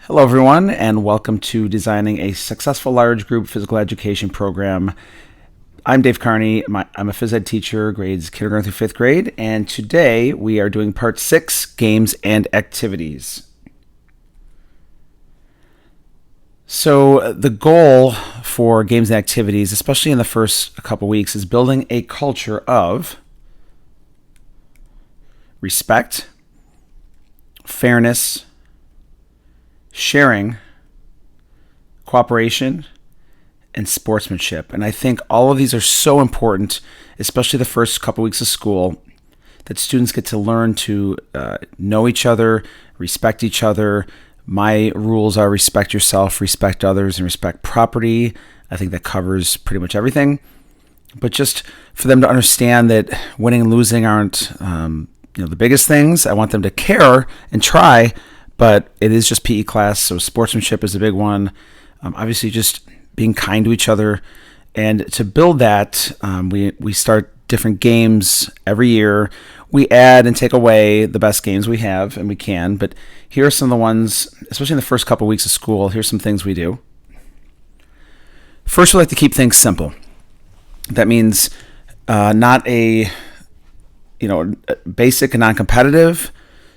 Hello, everyone, and welcome to Designing a Successful Large Group Physical Education Program. I'm Dave Carney. I'm a phys ed teacher, grades kindergarten through 5th grade, and today we are doing part 6, Games and Activities. So the goal for games and activities, especially in the first couple weeks, is building a culture of respect, fairness, sharing, cooperation, and sportsmanship. And I think all of these are so important, especially the first couple weeks of school, that students get to learn to know each other, respect each other. My rules are respect yourself, respect others, and respect property. I think that covers pretty much everything. But just for them to understand that winning and losing aren't the biggest things. I want them to care and try, but it is just PE class, so sportsmanship is a big one. Obviously, just being kind to each other. And to build that, we start different games every year. We add and take away the best games we have, and we can. But here are some of the ones, especially in the first couple weeks of school, here's some things we do. First, we like to keep things simple. That means not a basic and non-competitive.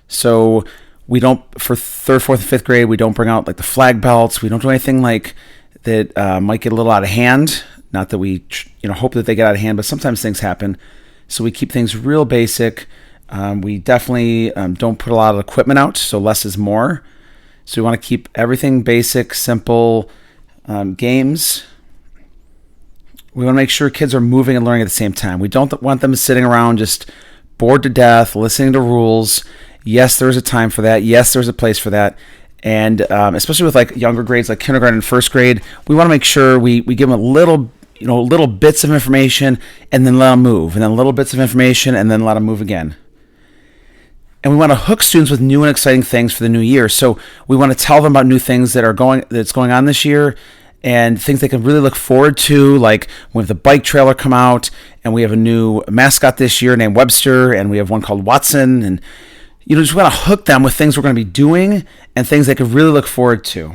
So we don't, for 3rd, 4th, and 5th grade, we don't bring out like the flag belts. We don't do anything like that might get a little out of hand. Not that we hope that they get out of hand, but sometimes things happen. So we keep things real basic. We definitely don't put a lot of equipment out, so less is more. So we want to keep everything basic, simple games. We want to make sure kids are moving and learning at the same time. We don't want them sitting around just bored to death, listening to rules. Yes, there's a time for that. Yes, there's a place for that. And especially with like younger grades, like kindergarten and 1st grade, we want to make sure we give them a little bits of information and then let them move, and then little bits of information and then let them move again. And we want to hook students with new and exciting things for the new year. So we want to tell them about new things that's going on this year, and things they can really look forward to, like we have the bike trailer come out, and we have a new mascot this year named Webster, and we have one called Watson, and just want to hook them with things we're going to be doing and things they could really look forward to.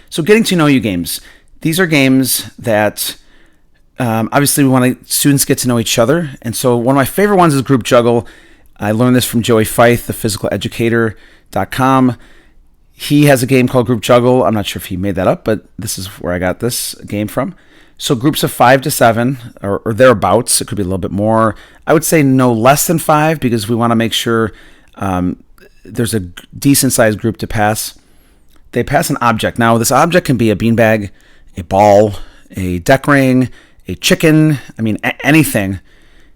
So getting to know you games. These are games that obviously we want students get to know each other. And so one of my favorite ones is Group Juggle. I learned this from Joey Fife, thephysicaleducator.com. He has a game called Group Juggle. I'm not sure if he made that up, but this is where I got this game from. So groups of 5 to 7 or thereabouts. It could be a little bit more. I would say no less than 5 because we want to make sure there's a decent sized group to pass. They pass an object. Now this object can be a beanbag, a ball, a deck ring, a chicken, anything.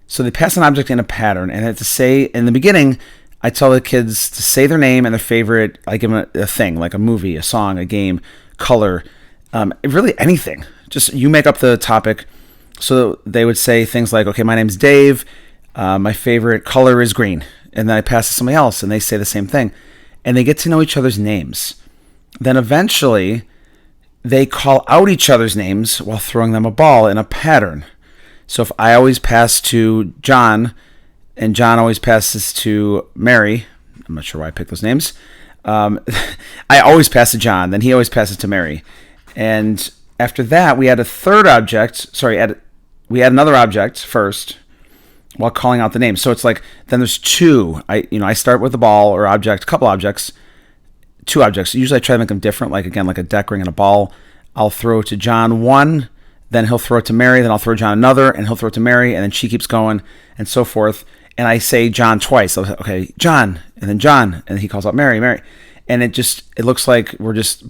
So they pass an object in a pattern, and I have to say in the beginning, I tell the kids to say their name and their favorite. I give them a thing, like a movie, a song, a game, color, really anything. Just you make up the topic. So they would say things like, okay, my name's Dave. My favorite color is green. And then I pass to somebody else and they say the same thing. And they get to know each other's names. Then eventually they call out each other's names while throwing them a ball in a pattern. So if I always pass to John and John always passes to Mary, I'm not sure why I picked those names. I always pass to John, then he always passes to Mary. And after that, we add a third object. We add another object first while calling out the name. So it's like, then there's 2. I start with a ball or object, a couple objects, 2 objects. Usually I try to make them different, like a deck ring and a ball. I'll throw to John 1, then he'll throw it to Mary, then I'll throw John another, and he'll throw it to Mary, and then she keeps going, and so forth. And I say John twice. I'll say, okay, John, and then John, and he calls out Mary, Mary. And it looks like we're just,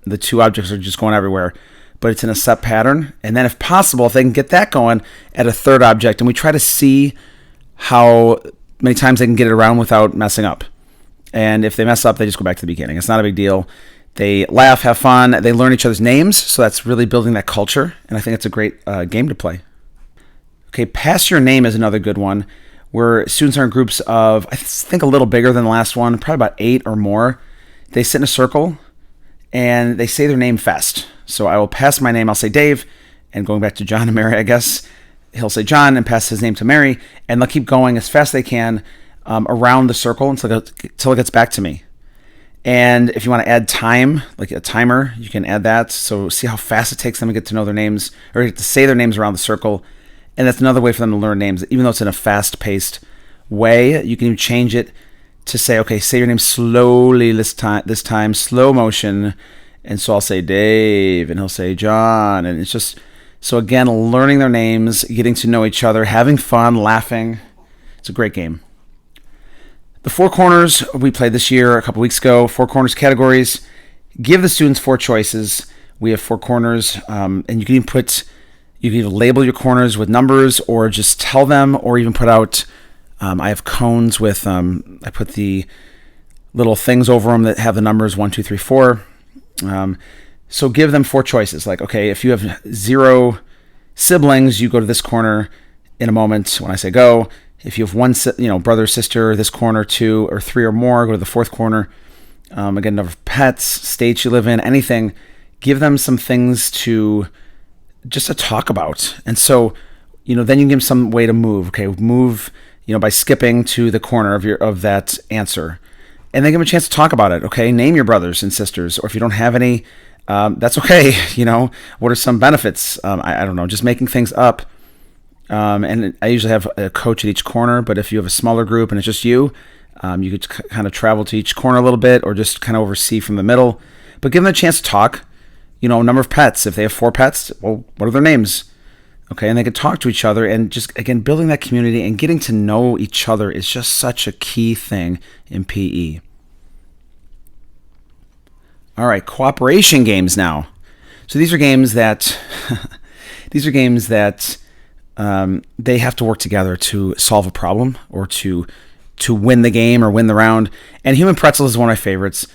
the 2 objects are just going everywhere, but it's in a set pattern. And then if possible, if they can get that going, at a third object, and we try to see how many times they can get it around without messing up. And if they mess up, they just go back to the beginning. It's not a big deal. They laugh, have fun, they learn each other's names, so that's really building that culture, and I think it's a great game to play. Okay, Pass Your Name is another good one, where students are in groups of, I think a little bigger than the last one, probably about 8 or more. They sit in a circle, and they say their name fast. So I will pass my name, I'll say Dave, and going back to John and Mary, I guess, he'll say John and pass his name to Mary, and they'll keep going as fast as they can. around the circle until it gets back to me. And if you want to add time, like a timer, you can add that. So see how fast it takes them to get to know their names or get to say their names around the circle. And that's another way for them to learn names, even though it's in a fast-paced way. You can even change it to say, okay, say your name slowly this time, slow motion. And so I'll say Dave, and he'll say John. And it's just, so again, learning their names, getting to know each other, having fun, laughing. It's a great game. The Four Corners we played this year a couple weeks ago. Four Corners categories. Give the students 4 choices. We have 4 corners, and you can either label your corners with numbers or just tell them, or even put out, I have cones with, I put the little things over them that have the numbers 1, 2, 3, 4. So give them 4 choices. Like, okay, if you have 0 siblings, you go to this corner in a moment when I say go. If you have 1, brother or sister, this corner, 2 or 3 or more, go to the 4th corner. Again, number of pets, states you live in, anything. Give them some things to talk about. And so, then you can give them some way to move. Okay, move, by skipping to the corner of that answer. And then give them a chance to talk about it. Okay, name your brothers and sisters, or if you don't have any, that's okay. What are some benefits? I don't know, just making things up. And I usually have a coach at each corner, but if you have a smaller group and it's just you, you could kind of travel to each corner a little bit, or just kind of oversee from the middle. But give them a chance to talk. Number of pets. If they have 4 pets, well, what are their names? Okay, and they can talk to each other, and just, again, building that community and getting to know each other is just such a key thing in PE. All right, cooperation games now. So these are games that they have to work together to solve a problem, or to win the game or win the round. And Human Pretzel is one of my favorites.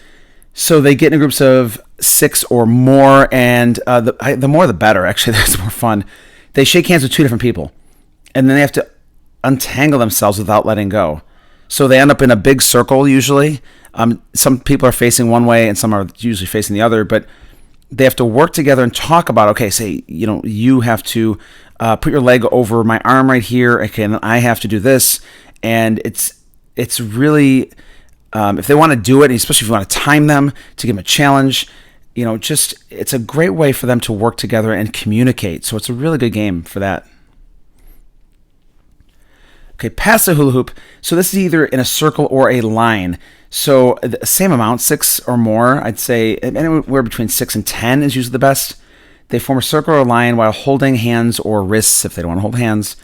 So they get in groups of 6 or more, and the more the better. Actually, that's more fun. They shake hands with 2 different people, and then they have to untangle themselves without letting go. So they end up in a big circle usually. Some people are facing one way, and some are usually facing the other, but they have to work together and talk about, okay, say, you have to put your leg over my arm right here, okay, and I have to do this. And it's really, if they want to do it, especially if you want to time them to give them a challenge, it's a great way for them to work together and communicate. So it's a really good game for that. Okay, pass the hula hoop. So this is either in a circle or a line. So the same amount, 6 or more. I'd say anywhere between 6 and 10 is usually the best. They form a circle or a line while holding hands or wrists if they don't want to hold hands.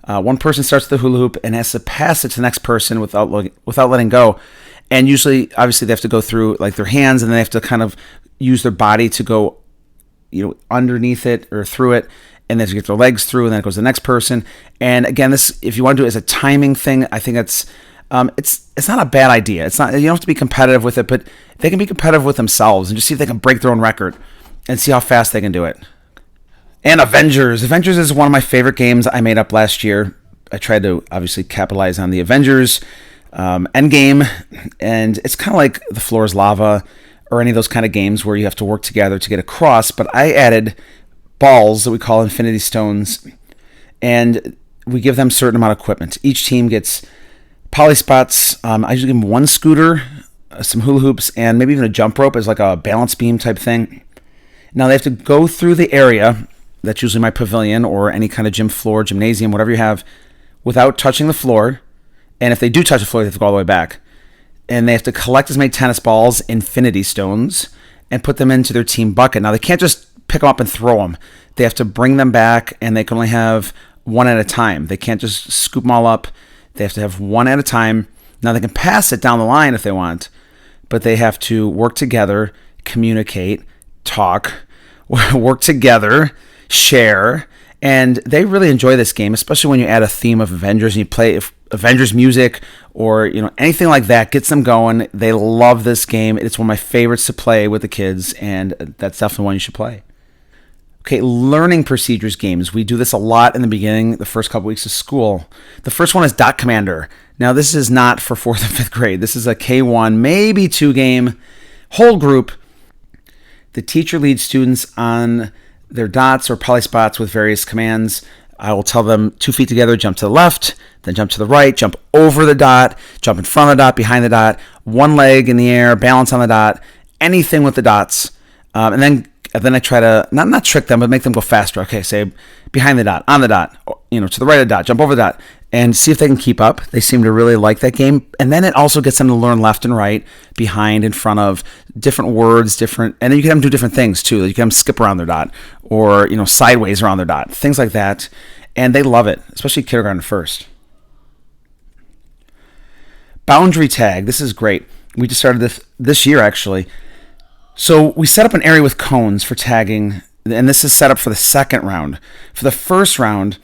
One person starts the hula hoop and has to pass it to the next person without letting go. And usually, obviously, they have to go through like their hands, and then they have to kind of use their body to go, underneath it or through it, and they have to get their legs through, and then it goes to the next person. And again, this, if you want to do it as a timing thing, I think it's not a bad idea. It's not, you don't have to be competitive with it, but they can be competitive with themselves and just see if they can break their own record and see how fast they can do it. And Avengers. Avengers is one of my favorite games I made up last year. I tried to obviously capitalize on the Avengers Endgame, and it's kind of like The Floor is Lava or any of those kind of games where you have to work together to get across, but I added balls that we call Infinity Stones, and we give them a certain amount of equipment. Each team gets polyspots. I usually give them 1 scooter, some hula hoops, and maybe even a jump rope as like a balance beam type thing. Now they have to go through the area, that's usually my pavilion or any kind of gym floor, gymnasium, whatever you have, without touching the floor. And if they do touch the floor, they have to go all the way back. And they have to collect as many tennis balls, Infinity Stones, and put them into their team bucket. Now they can't just pick them up and throw them. They have to bring them back, and they can only have 1 at a time. They can't just scoop them all up. They have to have 1 at a time. Now they can pass it down the line if they want, but they have to work together, communicate, talk, work together, share, and they really enjoy this game, especially when you add a theme of Avengers and you play Avengers music or anything like that gets them going. They love this game. It's one of my favorites to play with the kids, and that's definitely one you should play. Okay, learning procedures games. We do this a lot in the beginning, the first couple weeks of school. The first one is Dot Commander. Now, this is not for 4th and 5th grade. This is a K1, maybe 2 game, whole group. The teacher leads students on their dots or polyspots with various commands. I will tell them 2 feet together, jump to the left, then jump to the right, jump over the dot, jump in front of the dot, behind the dot, one leg in the air, balance on the dot, anything with the dots. And then I try to not trick them, but make them go faster. Okay, say behind the dot, on the dot, to the right of the dot, jump over the dot, and see if they can keep up. They seem to really like that game. And then it also gets them to learn left and right, behind, in front of, different words, and then you can have them do different things too. You can have them skip around their dot, or sideways around their dot, things like that. And they love it, especially kindergarten first. Boundary tag. This is great. We just started this year, actually. So we set up an area with cones for tagging, and this is set up for the second round. For the first round,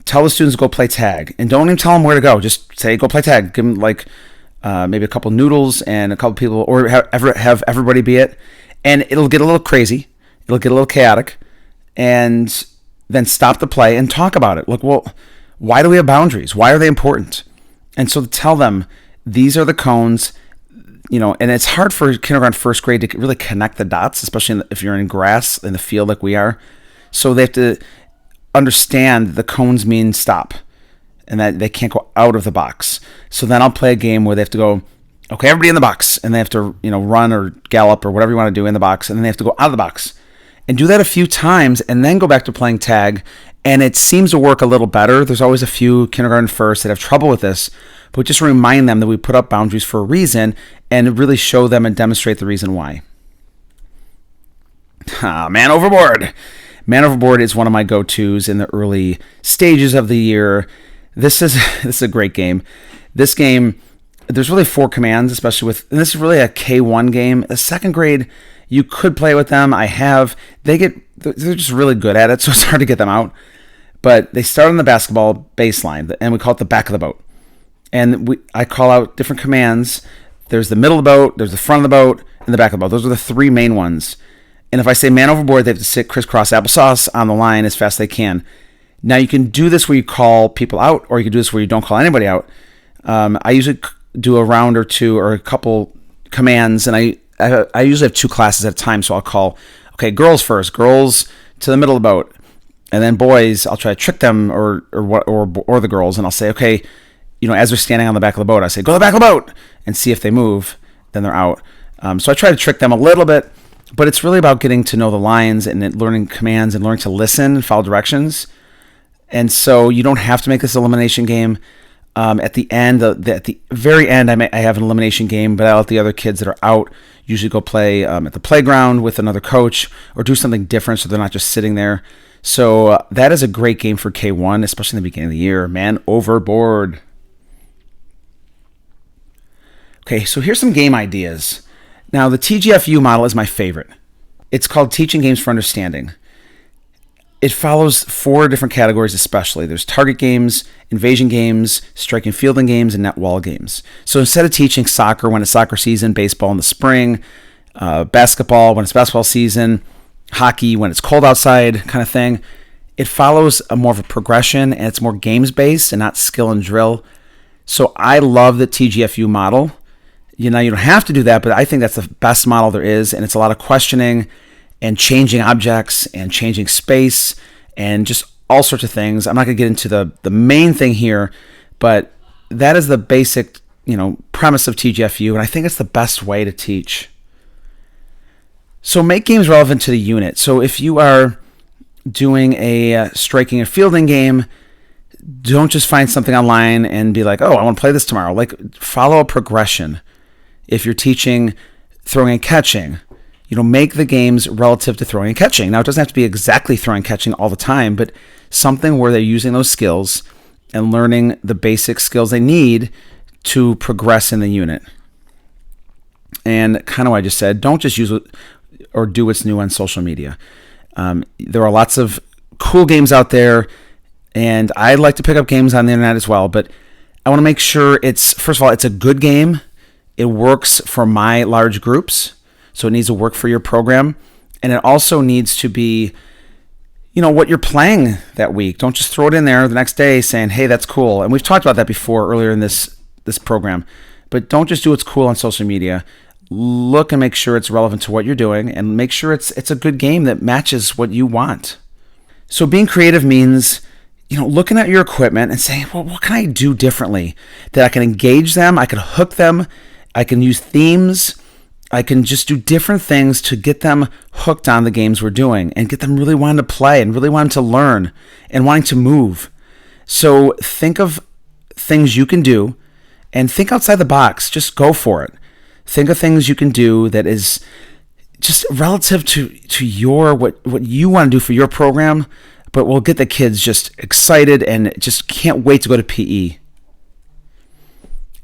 tell the students to go play tag, and don't even tell them where to go. Just say, go play tag. Give them maybe a couple noodles and a couple people, or have everybody be it. And it'll get a little crazy. It'll get a little chaotic. And then stop the play and talk about it. Look, well, why do we have boundaries? Why are they important? And so tell them, these are the cones. And it's hard for kindergarten, first grade to really connect the dots, especially if you're in grass in the field like we are. So they have to understand the cones mean stop, and that they can't go out of the box. So then I'll play a game where they have to go, okay, everybody in the box, and they have to run or gallop or whatever you want to do in the box, and then they have to go out of the box, and do that a few times, and then go back to playing tag. And it seems to work a little better. There's always a few kindergarten first that have trouble with this, but just remind them that we put up boundaries for a reason, and really show them and demonstrate the reason why. Man Overboard. Man Overboard is one of my go-tos in the early stages of the year. This is a great game. This game, there's really 4 commands, especially and this is really a K1 game. A second grade, you could play with them. They're just really good at it, so it's hard to get them out. But they start on the basketball baseline, and we call it the back of the boat. And I call out different commands. There's the middle of the boat, there's the front of the boat, and the back of the boat. Those are the 3 main ones. And if I say man overboard, they have to sit crisscross applesauce on the line as fast as they can. Now, you can do this where you call people out, or you can do this where you don't call anybody out. I usually do a round or two or a couple commands, and I usually have 2 classes at a time, so I'll call, okay, girls first, girls to the middle of the boat, and then boys, I'll try to trick them or the girls, and I'll say, okay, as they're standing on the back of the boat, I say, go to the back of the boat, and see if they move, then they're out. So I try to trick them a little bit, but it's really about getting to know the lines and learning commands and learning to listen and follow directions. And so you don't have to make this elimination game. At the very end, I have an elimination game, but I'll let the other kids that are out usually go play at the playground with another coach, or do something different so they're not just sitting there. So that is a great game for K1, especially in the beginning of the year. Man Overboard. Okay, so here's some game ideas. Now, the TGFU model is my favorite. It's called Teaching Games for Understanding. It follows 4 different categories especially. There's target games, invasion games, strike and fielding games, and net wall games. So instead of teaching soccer when it's soccer season, baseball in the spring, basketball when it's basketball season, hockey when it's cold outside kind of thing, it follows more of a progression, and it's more games-based and not skill and drill. So I love the TGFU model. You don't have to do that, but I think that's the best model there is, and it's a lot of questioning and changing objects and changing space and just all sorts of things. I'm not going to get into the main thing here, but that is the basic, premise of TGFU, and I think it's the best way to teach. So make games relevant to the unit. So if you are doing a striking and fielding game, don't just find something online and be like, oh, I want to play this tomorrow. Follow a progression. If you're teaching throwing and catching, make the games relative to throwing and catching. Now, it doesn't have to be exactly throwing and catching all the time, but something where they're using those skills and learning the basic skills they need to progress in the unit. And kind of what I just said, don't just use or do what's new on social media. There are lots of cool games out there, and I like to pick up games on the internet as well, but I want to make sure first of all, it's a good game. It works for my large groups, so it needs to work for your program. And it also needs to be, what you're playing that week. Don't just throw it in there the next day saying, hey, that's cool. And we've talked about that before earlier in this program. But don't just do what's cool on social media. Look and make sure it's relevant to what you're doing, and make sure it's a good game that matches what you want. So being creative means, looking at your equipment and saying, well, what can I do differently that I can engage them, I can hook them, I can use themes, I can just do different things to get them hooked on the games we're doing and get them really wanting to play and really wanting to learn and wanting to move. So think of things you can do and think outside the box. Just go for it. Think of things you can do that is just relative to your what you want to do for your program, but will get the kids just excited and just can't wait to go to PE.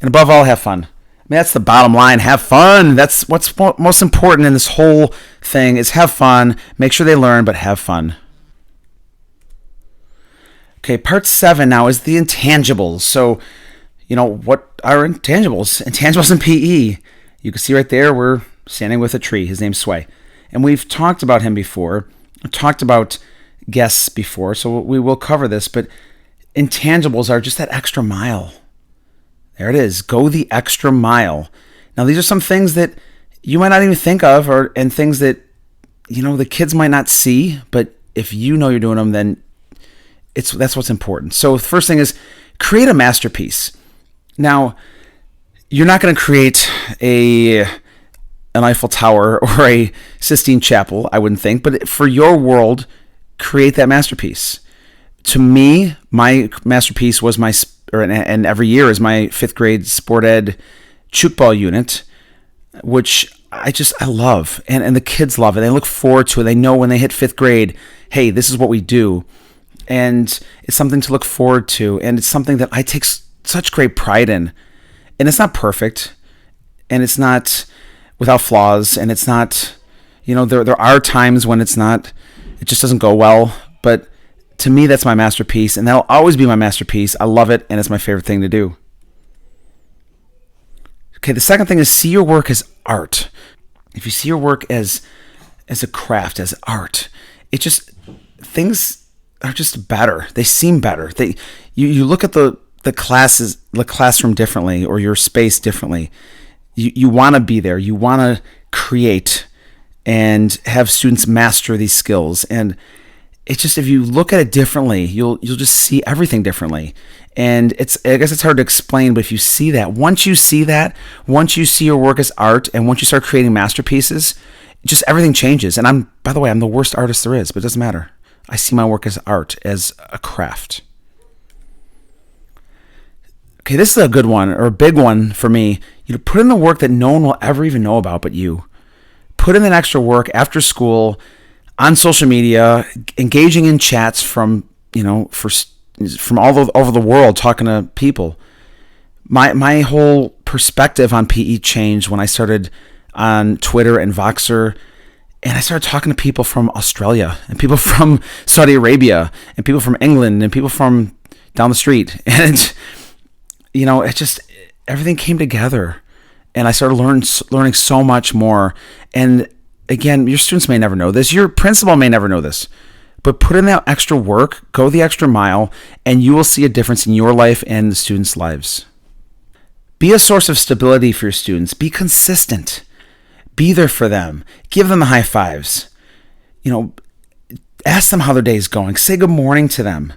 And above all, have fun. I mean, that's the bottom line. Have fun. That's what's most important in this whole thing is have fun. Make sure they learn, but have fun. Okay, part 7 now is the intangibles. So, what are intangibles? Intangibles in PE. You can see right there, we're standing with a tree. His name's Sway. And we've talked about him before. I've talked about guests before, so we will cover this. But intangibles are just that extra mile. There it is. Go the extra mile. Now, these are some things that you might not even think of, and things that, the kids might not see. But if you know you're doing them, then that's what's important. So the first thing is create a masterpiece. Now, you're not going to create an Eiffel Tower or a Sistine Chapel, I wouldn't think. But for your world, create that masterpiece. To me, my masterpiece was and every year is my 5th grade sport ed Chukball unit, which I love. And the kids love it. They look forward to it. They know when they hit 5th grade, hey, this is what we do. And it's something to look forward to. And it's something that I take such great pride in. And it's not perfect. And it's not without flaws. And it's not, there are times when it just doesn't go well. But to me, that's my masterpiece. And that'll always be my masterpiece. I love it. And it's my favorite thing to do. Okay, the second thing is see your work as art. If you see your work as a craft, as art, things are just better. They seem better. You look at the classroom differently, or your space differently. You want to be there. You want to create and have students master these skills. And it's just, if you look at it differently, you'll just see everything differently. And I guess it's hard to explain, but if you see that, once you see your work as art, and once you start creating masterpieces, just everything changes. And by the way, I'm the worst artist there is, but it doesn't matter. I see my work as art, as a craft. Okay, this is a good one, or a big one for me. Put in the work that no one will ever even know about but you. Put in that extra work after school, on social media, engaging in chats from all over the world, talking to people. My whole perspective on PE changed when I started on Twitter and Voxer. And I started talking to people from Australia, and people from Saudi Arabia, and people from England, and people from down the street. And, it just, everything came together. And I started learning so much more. And again, your students may never know this. Your principal may never know this. But put in that extra work, go the extra mile, and you will see a difference in your life and the students' lives. Be a source of stability for your students. Be consistent. Be there for them. Give them the high fives. Ask them how their day is going. Say good morning to them.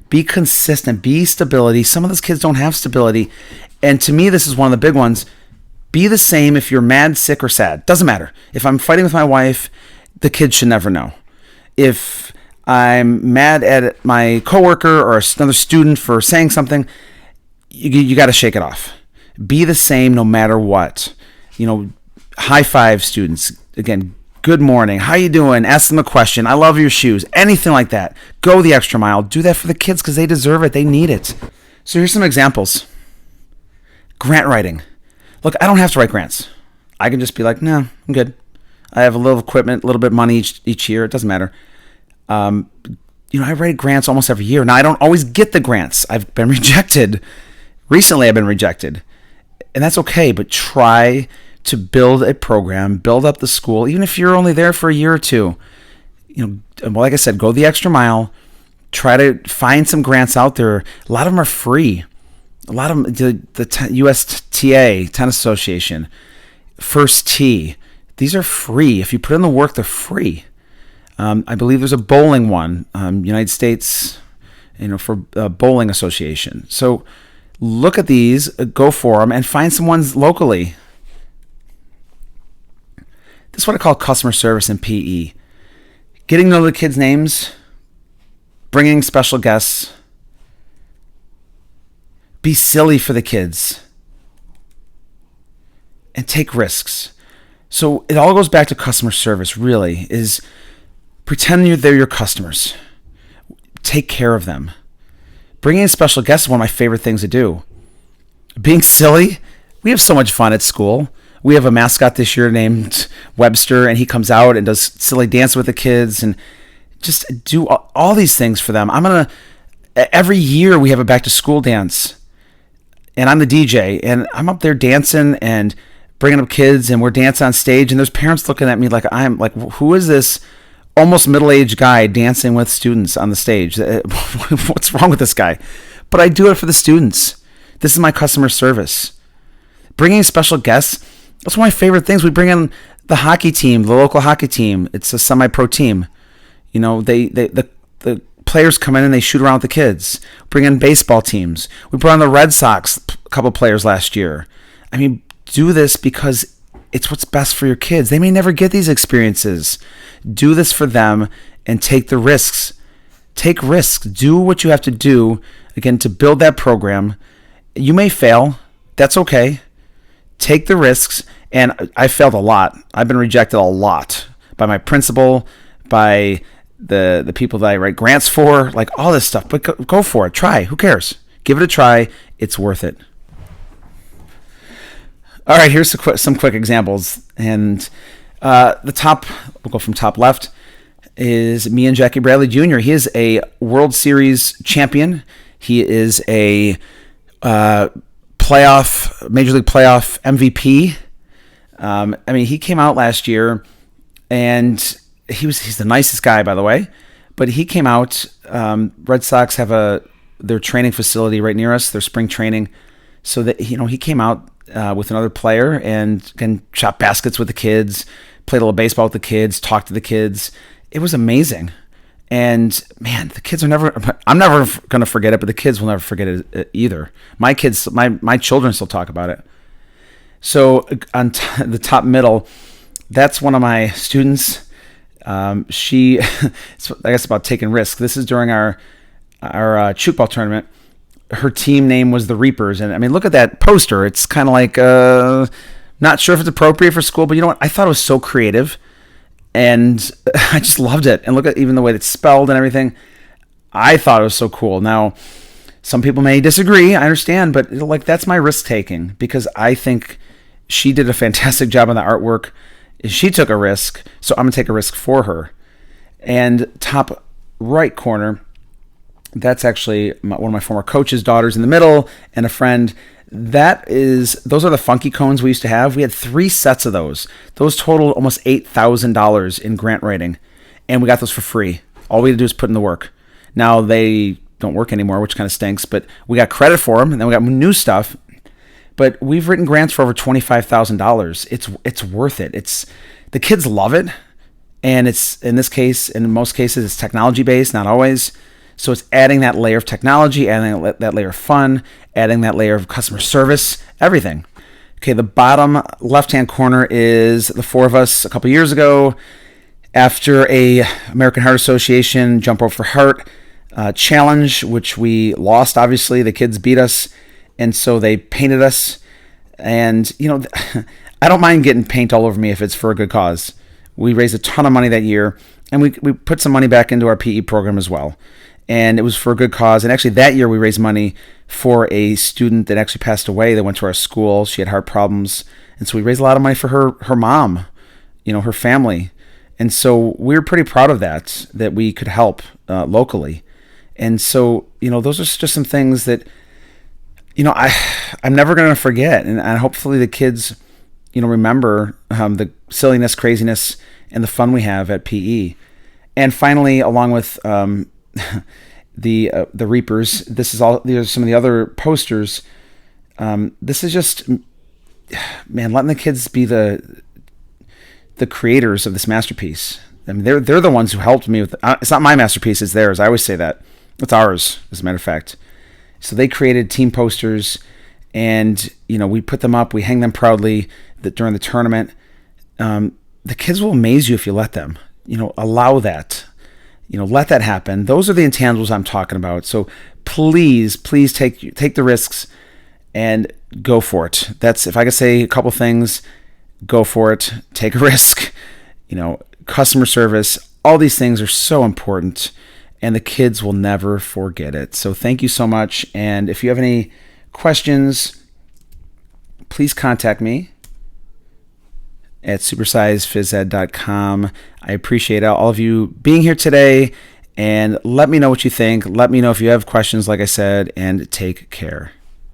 Be consistent. Be stability. Some of those kids don't have stability. And to me, this is one of the big ones. Be the same if you're mad, sick, or sad. Doesn't matter. If I'm fighting with my wife, the kids should never know. If I'm mad at my coworker or another student for saying something, you got to shake it off. Be the same no matter what. High five students. Again, good morning. How you doing? Ask them a question. I love your shoes. Anything like that. Go the extra mile. Do that for the kids because they deserve it. They need it. So here's some examples. Grant writing. Look, I don't have to write grants. I can just be like, no, I'm good. I have a little equipment, a little bit of money each year. It doesn't matter. I write grants almost every year. Now, I don't always get the grants. I've been rejected. Recently, I've been rejected. And that's okay, but try to build a program, build up the school, even if you're only there for a year or two. Like I said, go the extra mile. Try to find some grants out there. A lot of them are free. A lot of them, the USTA, Tennis Association, First Tee, these are free. If you put in the work, they're free. I believe there's a bowling one, United States for bowling association. So look at these, go for them, and find some ones locally. This is what I call customer service in PE. Getting to know the kids' names, bringing special guests, be silly for the kids, and take risks. So it all goes back to customer service, really, is pretend they're your customers. Take care of them. Bringing in special guests is one of my favorite things to do. Being silly, we have so much fun at school. We have a mascot this year named Webster, and he comes out and does silly dance with the kids and just do all these things for them. Every year we have a back to school dance, and I'm the DJ, and I'm up there dancing and bringing up kids, and we're dancing on stage, and there's parents looking at me like I'm like, who is this almost middle-aged guy dancing with students on the stage? What's wrong with this guy? But I do it for the students. This is my customer service. Bringing special guests, that's one of my favorite things. We bring in the hockey team, the local hockey team. It's a semi-pro team. The players come in and they shoot around with the kids. Bring in baseball teams. We brought in the Red Sox, a couple players last year. I mean, do this because it's what's best for your kids. They may never get these experiences. Do this for them and take the risks. Take risks. Do what you have to do, again, to build that program. You may fail. That's okay. Take the risks. And I failed a lot. I've been rejected a lot by my principal, by the people that I write grants for, like all this stuff. But go for it. Try. Who cares? Give it a try. It's worth it. All right, here's some quick examples. And the top, we'll go from top left, is me and Jackie Bradley Jr. He is a World Series champion. He is a Major League Playoff MVP. He came out last year, and he's the nicest guy, by the way. But he came out. Red Sox have their training facility right near us, their spring training. So that he came out with another player and can shot baskets with the kids, played a little baseball with the kids, talked to the kids. It was amazing. And man, the kids I'm never going to forget it, but the kids will never forget it either. My kids, my children still talk about it. So on the top middle, that's one of my students. She, I guess about taking risks. This is during our shoot ball tournament. Her team name was the Reapers. And I mean, look at that poster. It's kind of like, not sure if it's appropriate for school, but you know what? I thought it was so creative and I just loved it. And look at even the way it's spelled and everything. I thought it was so cool. Now, some people may disagree. I understand, but like, that's my risk taking because I think she did a fantastic job on the artwork. She took a risk, so I'm going to take a risk for her. And top right corner, that's actually one of my former coach's daughters in the middle and a friend. Those are the funky cones we used to have. We had 3 sets of those. Those totaled almost $8,000 in grant writing, and we got those for free. All we had to do is put in the work. Now they don't work anymore, which kind of stinks, but we got credit for them, and then we got new stuff. But we've written grants for over $25,000. It's worth it. The kids love it, and it's in most cases, it's technology based, not always. So it's adding that layer of technology, adding that layer of fun, adding that layer of customer service, everything. Okay, the bottom left-hand corner is the 4 of us a couple years ago after a American Heart Association Jump Rope for Heart challenge, which we lost, obviously. The kids beat us, and so they painted us. And, I don't mind getting paint all over me if it's for a good cause. We raised a ton of money that year, and we put some money back into our PE program as well. And it was for a good cause. And actually that year we raised money for a student that actually passed away that went to our school. She had heart problems. And so we raised a lot of money for her mom, her family. And so we were pretty proud of that we could help locally. And so, those are just some things that, I'm never going to forget. And hopefully the kids, remember the silliness, craziness, and the fun we have at PE. And finally, along with the Reapers, these are some of the other posters. This is just, man, letting the kids be the creators of this masterpiece. I mean, they're the ones who helped me with. It's not my masterpiece; it's theirs. I always say that. It's ours, as a matter of fact. So they created team posters, and we put them up. We hang them proudly during the tournament. The kids will amaze you if you let them. Allow that. Let that happen. Those are the intangibles I'm talking about. So please take the risks and go for it. That's, if I could say a couple things, go for it. Take a risk. Customer service. All these things are so important, and the kids will never forget it. So thank you so much. And if you have any questions, please contact me at supersizephysed.com. I appreciate all of you being here today, and let me know what you think. Let me know if you have questions, like I said, and take care.